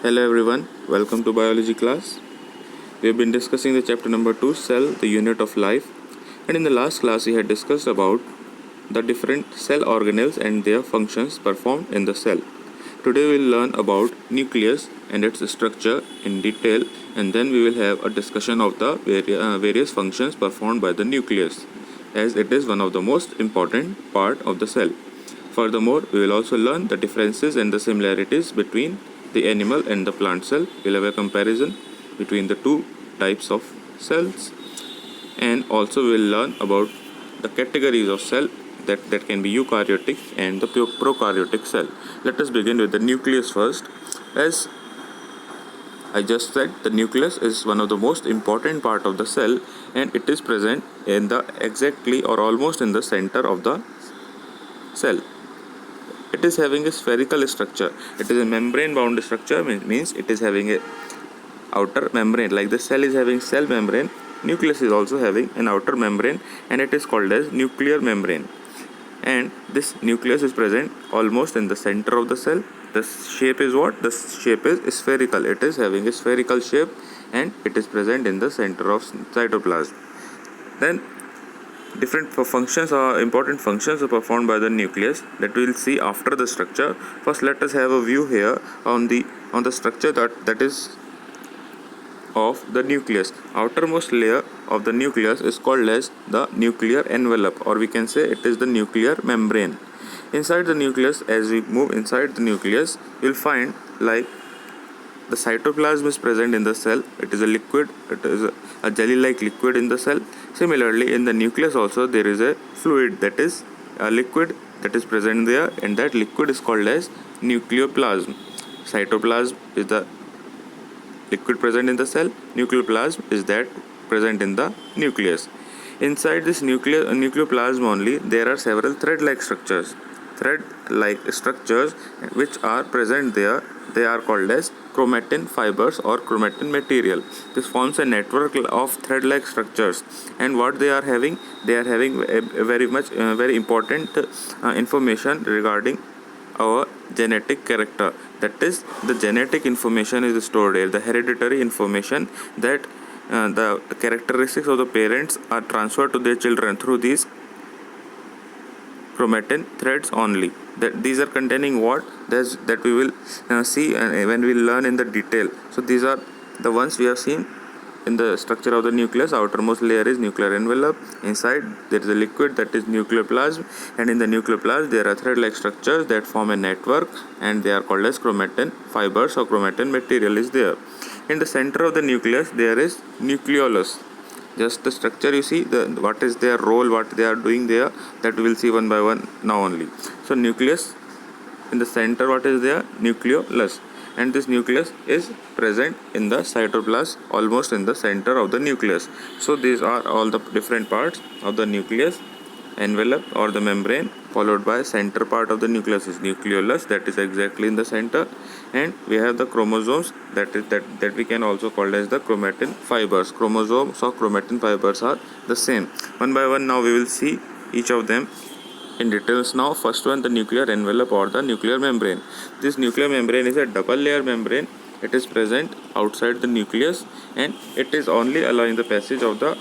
Hello everyone, welcome to biology class. We have been discussing the chapter number 2, cell, the unit of life. And in the last class we had discussed about the different cell organelles and their functions performed in the cell. Today we will learn about nucleus and its structure in detail, and then we will have a discussion of the various functions performed by the nucleus, as it is one of the most important part of the cell. Furthermore, we will also learn the differences and the similarities between the animal and the plant cell. We will have a comparison between the two types of cells, and also we will learn about the categories of cell that can be eukaryotic and the prokaryotic cell. Let us begin with the nucleus first. As I just said, the nucleus is one of the most important part of the cell, and it is present in the exactly or almost in the center of the cell. It is having a spherical structure. It is a membrane bound structure, means it is having a outer membrane. Like the cell is having cell membrane, nucleus is also having an outer membrane, and it is called as nuclear membrane. And this nucleus is present almost in the center of the cell. The shape is what? The shape is spherical. It is having a spherical shape, and it is present in the center of cytoplasm. Then different functions or important functions are performed by the nucleus that we will see after the structure. First, let us have a view here on the structure that is of the nucleus. Outermost layer of the nucleus is called as the nuclear envelope, or we can say it is the nuclear membrane. Inside the nucleus, as we move inside the nucleus, you will find like the cytoplasm is present in the cell. It is a liquid, it is a jelly-like liquid in the cell. Similarly, in the nucleus also there is a fluid, that is a liquid that is present there, and that liquid is called as nucleoplasm. Cytoplasm is the liquid present in the cell. Nucleoplasm is that present in the nucleus. Inside this nucleoplasm only, there are several thread-like structures. Thread-like structures which are present there, they are called as chromatin fibers or chromatin material. This forms a network of thread-like structures, and what they are having a very important information regarding our genetic character. That is, the genetic information is stored here, the hereditary information, that the characteristics of the parents are transferred to their children through these chromatin threads only. That these are containing what that we will see when we learn in the detail. So these are the ones we have seen in the structure of the nucleus. Outermost layer is nuclear envelope. Inside there is a liquid, that is nucleoplasm, and in the nucleoplasm there are thread-like structures that form a network, and they are called as chromatin fibers or chromatin material is there. In the center of the nucleus there is nucleolus. Just the structure you see, what is their role, what they are doing there, that we will see one by one now only. So nucleus, in the center what is there? Nucleolus. And this nucleus is present in the cytoplasm, almost in the center of the nucleus. So these are all the different parts of the nucleus. Envelope or the membrane, followed by center part of the nucleus is nucleolus, that is exactly in the center, and we have the chromosomes that we can also call as the chromatin fibers. Chromosomes or chromatin fibers are the same. One by one now we will see each of them in details. Now first one, the nuclear envelope or the nuclear membrane. This nuclear membrane is a double layer membrane. It is present outside the nucleus, and it is only allowing the passage of the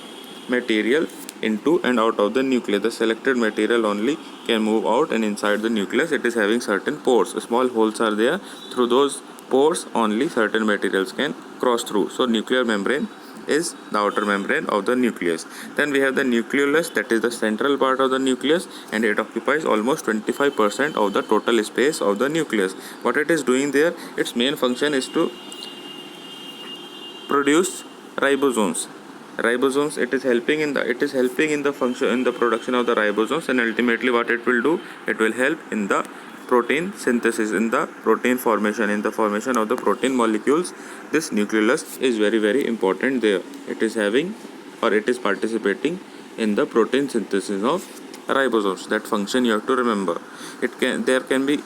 material into and out of the nucleus. The selected material only can move out, and inside the nucleus it is having certain pores. Small holes are there. Through those pores only certain materials can cross through. So nuclear membrane is the outer membrane of the nucleus. Then we have the nucleolus, that is the central part of the nucleus, and it occupies almost 25% of the total space of the nucleus. What it is doing there, its main function is to produce ribosomes. It is helping in the function in the production of the ribosomes, and ultimately what it will do, it will help in the protein synthesis, in the protein formation, in the formation of the protein molecules. This nucleolus is very important there. It is having, or it is participating in the protein synthesis of ribosomes. That function you have to remember. There can be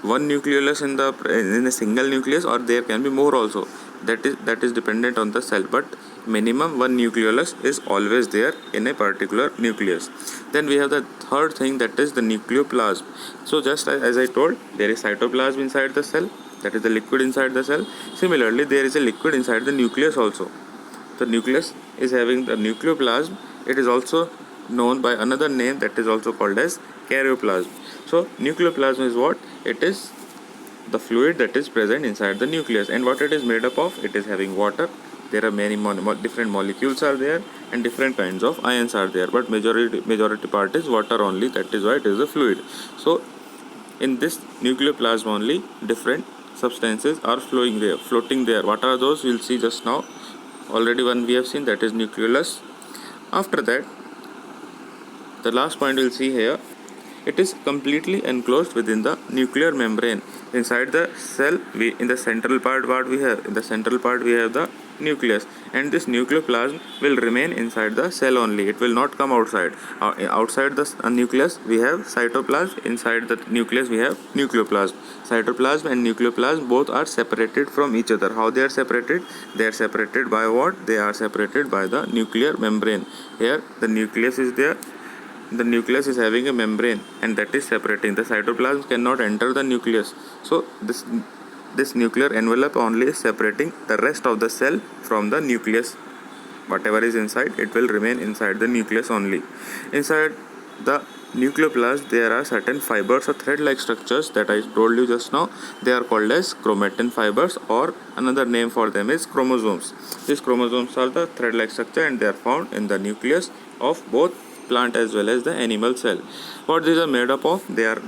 one nucleolus in a single nucleus, or there can be more also. That is dependent on the cell, but minimum one nucleolus is always there in a particular nucleus. Then we have the third thing, that is the nucleoplasm. So just as I told, there is cytoplasm inside the cell. that is the liquid inside the cell. Similarly, there is a liquid inside the nucleus also. The nucleus is having the nucleoplasm. It is also known by another name that is also called as karyoplasm. So nucleoplasm is what? It is the fluid that is present inside the nucleus, and what it is made up of? It is having water. There are many different molecules are there, and different kinds of ions are there, but majority part is water only. That is why it is a fluid. So in this nucleoplasm only different substances are floating there. What are those? We'll see just now. Already one we have seen, that is nucleolus. After that, the last point we'll see here, it is completely enclosed within the nuclear membrane. Inside the cell, in the central part, what we have? In the central part we have the nucleus, and this nucleoplasm will remain inside the cell only. It will not come outside. Outside the nucleus we have cytoplasm. Inside the nucleus we have nucleoplasm. Cytoplasm and nucleoplasm both are separated from each other. How they are separated? They are separated by what? They are separated by the nuclear membrane. Here the nucleus is there. The nucleus is having a membrane, and that is separating. The cytoplasm cannot enter the nucleus. So this nuclear envelope only is separating the rest of the cell from the nucleus. Whatever is inside, it will remain inside the nucleus only. Inside the nucleoplasm there are certain fibers or thread-like structures that I told you just now. They are called as chromatin fibers, or another name for them is chromosomes. These chromosomes are the thread-like structure, and they are found in the nucleus of both plant as well as the animal cell. What these are made up of? They are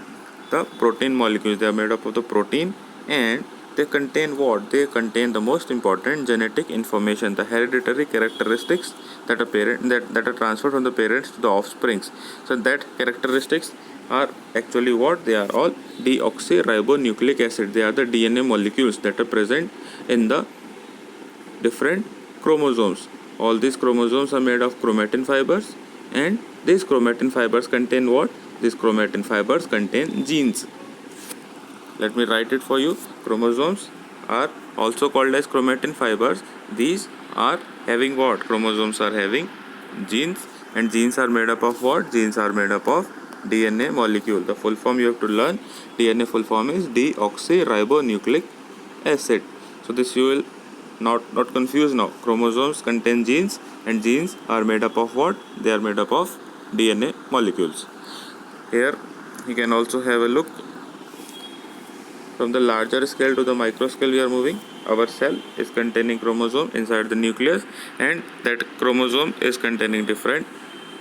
the protein molecules. They are made up of the protein, and they contain what? They contain the most important genetic information, the hereditary characteristics that are transferred from the parents to the offsprings. So that characteristics are actually what? They are all deoxyribonucleic acid. They are the DNA molecules that are present in the different chromosomes. All these chromosomes are made of chromatin fibers, and these chromatin fibers contain what? These chromatin fibers contain genes. Let me write it for you. Chromosomes are also called as chromatin fibers. These are having what? Chromosomes are having genes, and genes are made up of what? Genes are made up of DNA molecule. The full form you have to learn. DNA full form is deoxyribonucleic acid. So this you will not confuse now. Chromosomes contain genes, and genes are made up of what? They are made up of DNA molecules. Here you can also have a look. From the larger scale to the micro scale we are moving. Our cell is containing chromosome inside the nucleus, and that chromosome is containing different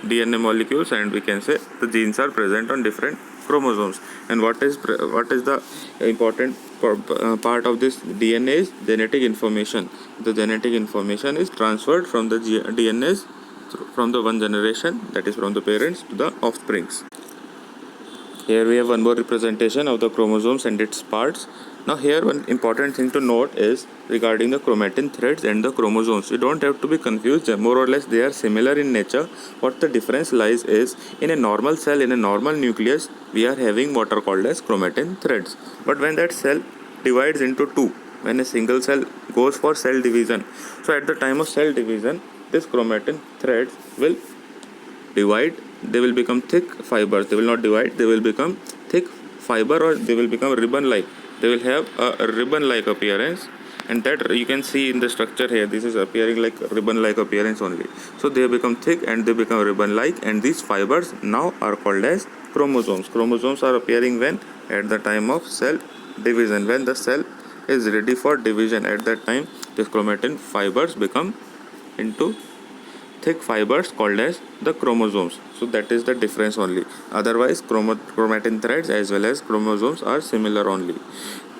DNA molecules, and we can say the genes are present on different chromosomes. And what is the important part of this DNA is genetic information. The genetic information is transferred from the DNAs from the one generation, that is from the parents to the offsprings. Here we have one more representation of the chromosomes and its parts. Now here one important thing to note is regarding the chromatin threads and the chromosomes. You don't have to be confused. More or less they are similar in nature. What the difference lies is, in a normal cell, in a normal nucleus, we are having what are called as chromatin threads. But when that cell divides into two, when a single cell goes for cell division, so at the time of cell division, this chromatin threads will divide. They will become thick fibers. They will not divide. They will become thick fiber, or they will become ribbon-like. They will have a ribbon-like appearance, and that you can see in the structure here. This is appearing like ribbon-like appearance only. So they become thick and they become ribbon-like, and these fibers now are called as chromosomes. Chromosomes are appearing when? At the time of cell division. When the cell is ready for division, at that time these chromatin fibers become into thick fibers called as the chromosomes. So that is the difference only. Otherwise chromatin threads as well as chromosomes are similar only.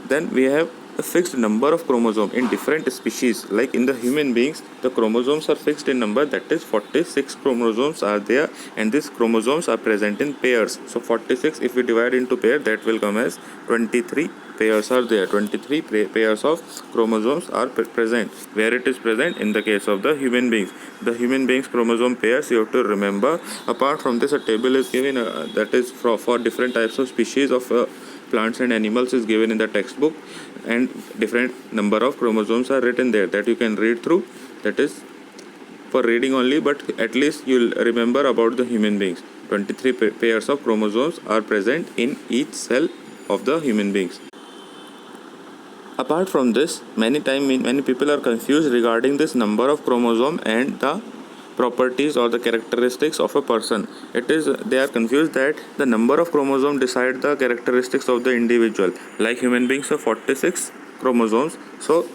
Then we have a fixed number of chromosomes in different species. Like in the human beings, the chromosomes are fixed in number, that is 46 chromosomes are there, and these chromosomes are present in pairs. So 46, if we divide into pair, that will come as 23 pairs are there. 23 pairs of chromosomes are present. Where it is present? In the case of the human beings. The human beings chromosome pairs, you have to remember. Apart from this, a table is given that is for different types of species of plants and animals is given in the textbook, and different number of chromosomes are written there that you can read through. That is for reading only, but at least you'll remember about the human beings. 23 pairs of chromosomes are present in each cell of the human beings. Apart from this, many people are confused regarding this number of chromosome and the properties or the characteristics of a person. They are confused that the number of chromosome decide the characteristics of the individual. Like human beings have 46 chromosomes, so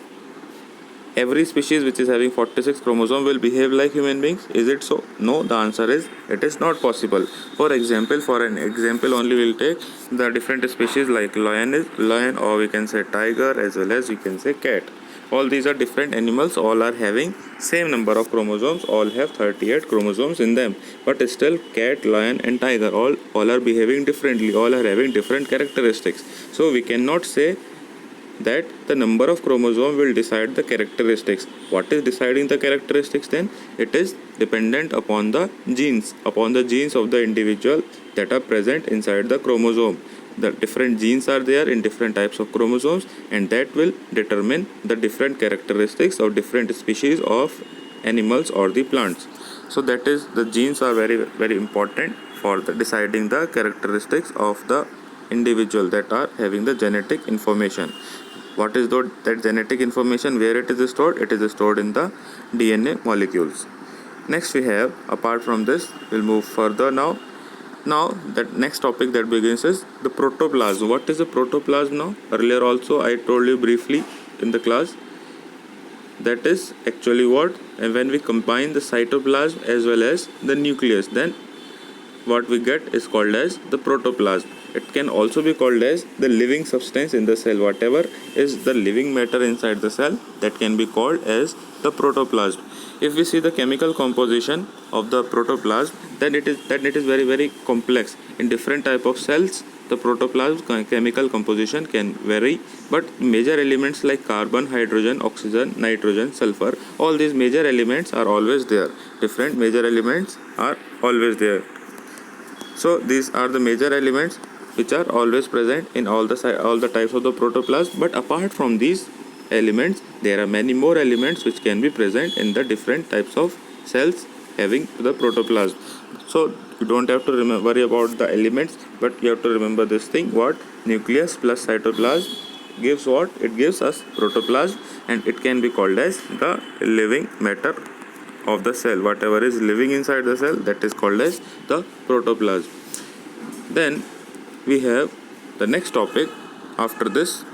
every species which is having 46 chromosome will behave like human beings. Is it so? No, the answer is it is not possible. For an example only, we'll take the different species like lion, or we can say tiger, as well as we can say cat. All these are different animals, all are having same number of chromosomes, all have 38 chromosomes in them, but still cat, lion and tiger all are behaving differently, all are having different characteristics. So we cannot say that the number of chromosome will decide the characteristics. What is deciding the characteristics then? It is dependent upon the genes of the individual that are present inside the chromosome. The different genes are there in different types of chromosomes, and that will determine the different characteristics of different species of animals or the plants. So that is, the genes are very very important for deciding the characteristics of the individual that are having the genetic information. What is that genetic information? Where it is stored? It is stored in the DNA molecules. Next we have, apart from this, we'll move further now. Now that next topic that begins is the protoplasm. What is the protoplasm now? Earlier also I told you briefly in the class. That is actually what? And when we combine the cytoplasm as well as the nucleus, then what we get is called as the protoplasm. It can also be called as the living substance in the cell. Whatever is the living matter inside the cell, that can be called as the protoplasm. If we see the chemical composition of the protoplasm, then it is very very complex. In different type of cells, the protoplasm chemical composition can vary, but major elements like carbon, hydrogen, oxygen, nitrogen, sulfur, all these major elements are always there. Different major elements are always there. So these are the major elements which are always present in all the types of the protoplasm. But apart from these elements, there are many more elements which can be present in the different types of cells having the protoplasm. So you don't have to worry about the elements, but you have to remember this thing: what nucleus plus cytoplasm gives what? It gives us protoplasm, and it can be called as the living matter of the cell. Whatever is living inside the cell, that is called as the protoplasm. Then we have the next topic after this,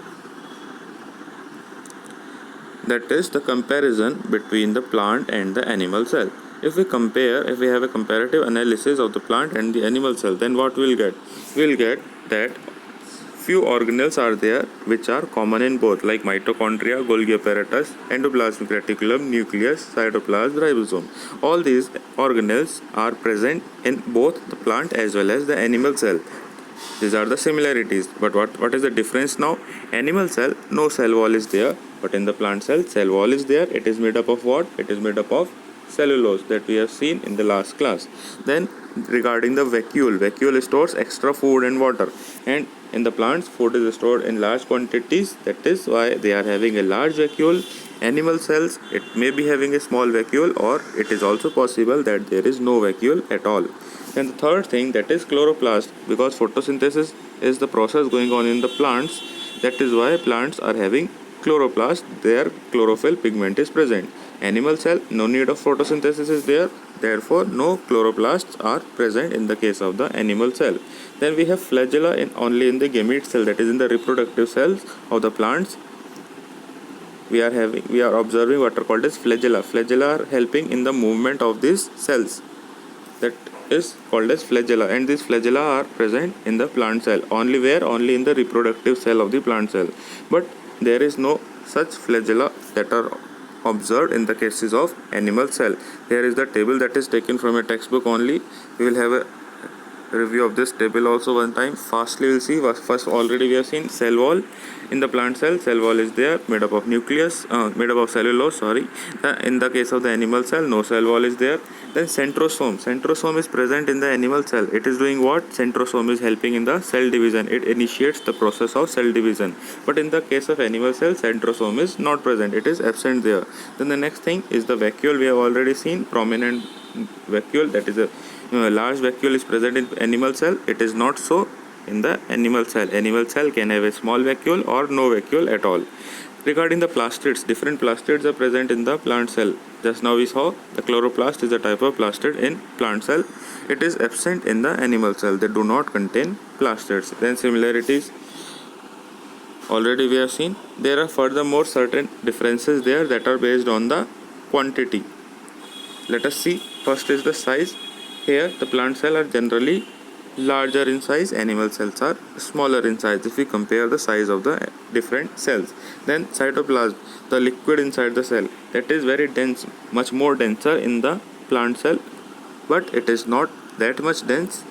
that is the comparison between the plant and the animal cell. If we have a comparative analysis of the plant and the animal cell, then what we'll get? We'll get that few organelles are there which are common in both, like mitochondria, Golgi apparatus, endoplasmic reticulum, nucleus, cytoplasm, ribosome. All these organelles are present in both the plant as well as the animal cell. These are the similarities. But what is the difference now? Animal cell, no cell wall is there, but in the plant cell wall is there. It is made up of what? It is made up of cellulose, that we have seen in the last class. Then regarding the vacuole stores extra food and water, and in the plants food is stored in large quantities. That is why they are having a large vacuole. Animal cells, it may be having a small vacuole, or it is also possible that there is no vacuole at all. And the third thing, that is chloroplast, because photosynthesis is the process going on in the plants. That is why plants are having chloroplast. Their chlorophyll pigment is present. Animal cell, no need of photosynthesis is there, therefore no chloroplasts are present in the case of the animal cell. Then we have flagella only in the gamete cell, that is in the reproductive cells of the plants. We are observing what are called as flagella. Flagella are helping in the movement of these cells. That is called as flagella, and these flagella are present in the plant cell. Only where? Only in the reproductive cell of the plant cell. But there is no such flagella that are observed in the cases of animal cell. Here is the table that is taken from a textbook only. We will have a review of this table also one time. Fastly we'll see. First, already we have seen cell wall. In the plant cell wall is there, made up of nucleus, made up of cellulose, in the case of the animal cell, no cell wall is there. Then centrosome is present in the animal cell. It is doing what? Centrosome is helping in the cell division. It initiates the process of cell division. But in the case of animal cell, centrosome is not present, it is absent there. Then the next thing is the vacuole. We have already seen prominent vacuole, that is a large vacuole is present in animal cell. It is not so in the animal cell. Animal cell can have a small vacuole or no vacuole at all. Regarding the plastids, different plastids are present in the plant cell. Just now we saw the chloroplast is a type of plastid in plant cell. It is absent in the animal cell. They do not contain plastids. Then similarities already we have seen. There are furthermore certain differences there that are based on the quantity. Let us see. First is the size. Here the plant cell are generally larger in size, animal cells are smaller in size if we compare the size of the different cells. Then cytoplasm, the liquid inside the cell, that is very dense, much more denser in the plant cell, but it is not that much dense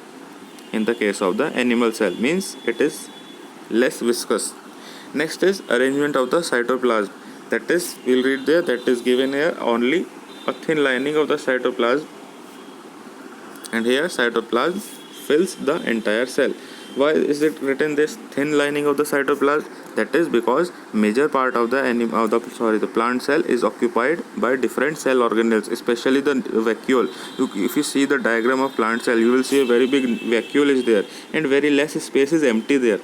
in the case of the animal cell, means it is less viscous. Next is arrangement of the cytoplasm, that is, we'll read there, that is given here only a thin lining of the cytoplasm, and here cytoplasm fills the entire cell. Why is it written this thin lining of the cytoplasm? That is because major part of the plant cell is occupied by different cell organelles, especially the vacuole. If you see the diagram of plant cell, you will see a very big vacuole is there and very less space is empty there.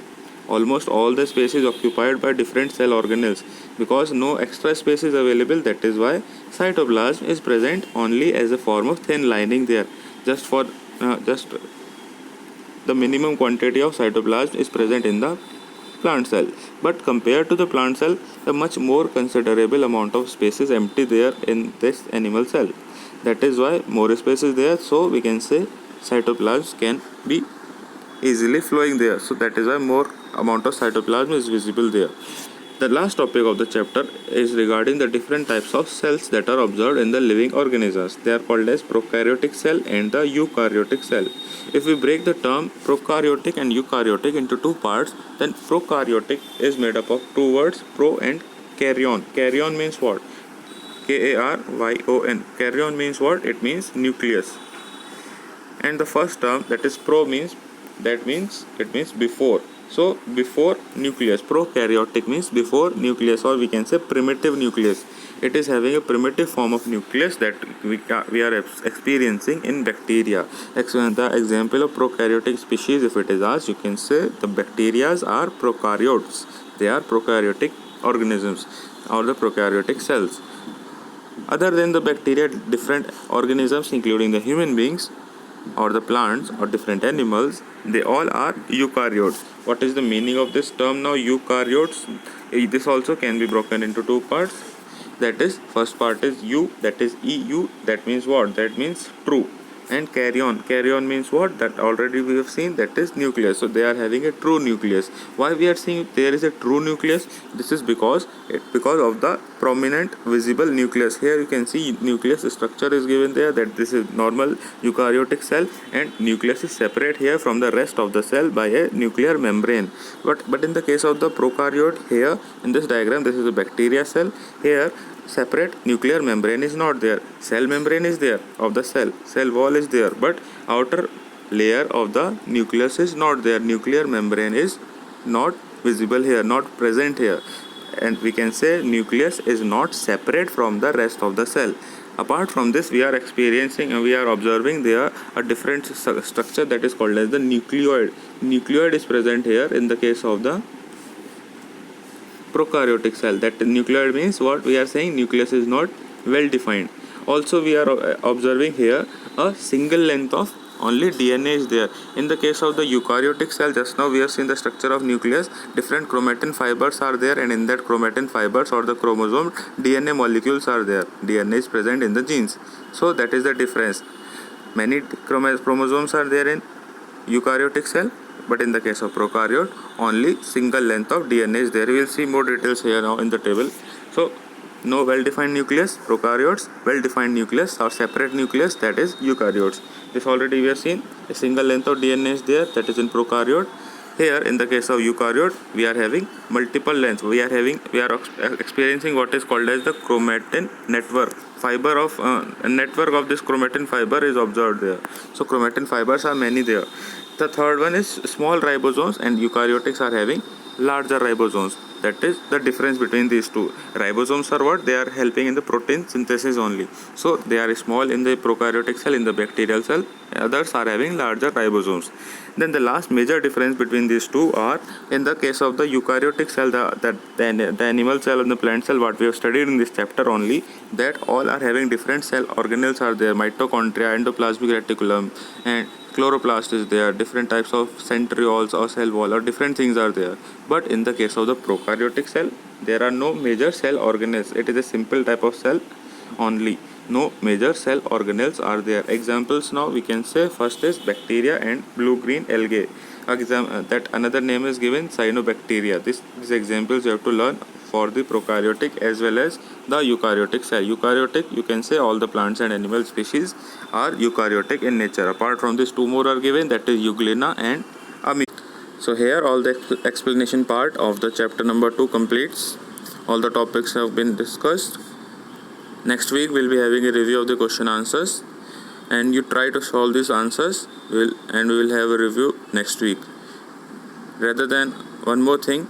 Almost all the space is occupied by different cell organelles because no extra space is available. That is why cytoplasm is present only as a form of thin lining there. Just the minimum quantity of cytoplasm is present in the plant cell, but compared to the plant cell, a much more considerable amount of space is empty there in this animal cell. That is why more space is there, so we can say cytoplasm can be easily flowing there. So that is why more amount of cytoplasm is visible there. The last topic of the chapter is regarding the different types of cells that are observed in the living organisms. They are called as prokaryotic cell and the eukaryotic cell. If we break the term prokaryotic and eukaryotic into two parts, then prokaryotic is made up of two words, pro and karyon. Karyon means what? Karyon. Karyon means what? It means nucleus. And the first term, that is pro, means before. So before nucleus, prokaryotic means before nucleus, or we can say primitive nucleus. It is having a primitive form of nucleus that we are experiencing in bacteria. The example of prokaryotic species, if it is asked, you can say the bacteria are prokaryotes. They are prokaryotic organisms or the prokaryotic cells. Other than the bacteria, different organisms including the human beings or the plants or different animals, they all are eukaryotes. What is the meaning of this term now, eukaryotes? This also can be broken into two parts. That is, first part is eu, that is eu, that means what? That means true. And karyon means what? That already we have seen, that is nucleus. So they are having a true nucleus. Why we are seeing there is a true nucleus? This is because of the prominent visible nucleus. Here you can see nucleus structure is given there, that this is normal eukaryotic cell and nucleus is separate here from the rest of the cell by a nuclear membrane. But in the case of the prokaryote, here in this diagram, this is a bacteria cell. Here separate nuclear membrane is not there. Cell membrane is there of the cell wall is there, but outer layer of the nucleus is not there. Nuclear membrane is not visible here, not present here, and we can say nucleus is not separate from the rest of the cell. Apart from this, we are observing there a different structure that is called as the nucleoid. Nucleoid is present here in the case of the prokaryotic cell. That nucleoid means what? We are saying nucleus is not well defined. Also we are observing here a single length of only DNA is there. In the case of the eukaryotic cell, just now we have seen the structure of nucleus. Different chromatin fibers are there, and in that chromatin fibers or the chromosome, DNA molecules are there. DNA is present in the genes. So that is the difference. Many chromosomes are there in eukaryotic cell, but in the case of prokaryote, only single length of DNA is there. We will see more details here now in the table. So no well-defined nucleus, prokaryotes, well-defined nucleus or separate nucleus, that is eukaryotes. This already we have seen. A single length of DNA is there, that is in prokaryote. Here in the case of eukaryote, we are having multiple lengths. We are experiencing what is called as the chromatin network. A network of this chromatin fiber is observed there. So chromatin fibers are many there. The third one is small ribosomes, and eukaryotics are having larger ribosomes. That is the difference between these two. Ribosomes are what? They are helping in the protein synthesis only. So they are small in the prokaryotic cell, in the bacterial cell. Others are having larger ribosomes. Then the last major difference between these two are in the case of the eukaryotic cell, the animal cell and the plant cell, what we have studied in this chapter only, that all are having different cell organelles are there. Mitochondria, endoplasmic reticulum, and chloroplast is there. Different types of centrioles or cell wall or different things are there. But in the case of the prokaryotic cell, there are no major cell organelles. It is a simple type of cell only. No major cell organelles are there. Examples now we can say, first is bacteria and blue-green algae. That another name is given cyanobacteria. These examples you have to learn for the prokaryotic as well as the eukaryotic cell. Eukaryotic, you can say all the plants and animal species are eukaryotic in nature. Apart from this, two more are given, that is euglena and amoeba. So here all the explanation part of the chapter number 2 completes. All the topics have been discussed. Next week we'll be having a review of the question answers, and you try to solve these answers, and we will have a review next week. Rather than one more thing,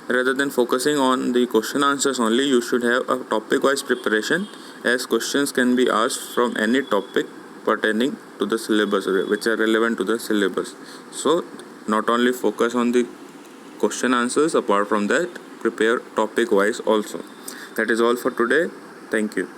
rather than focusing on the question answers only, you should have a topic wise preparation, as questions can be asked from any topic pertaining to the syllabus, which are relevant to the syllabus. So not only focus on the question answers, apart from that prepare topic wise also. That is all for today. Thank you.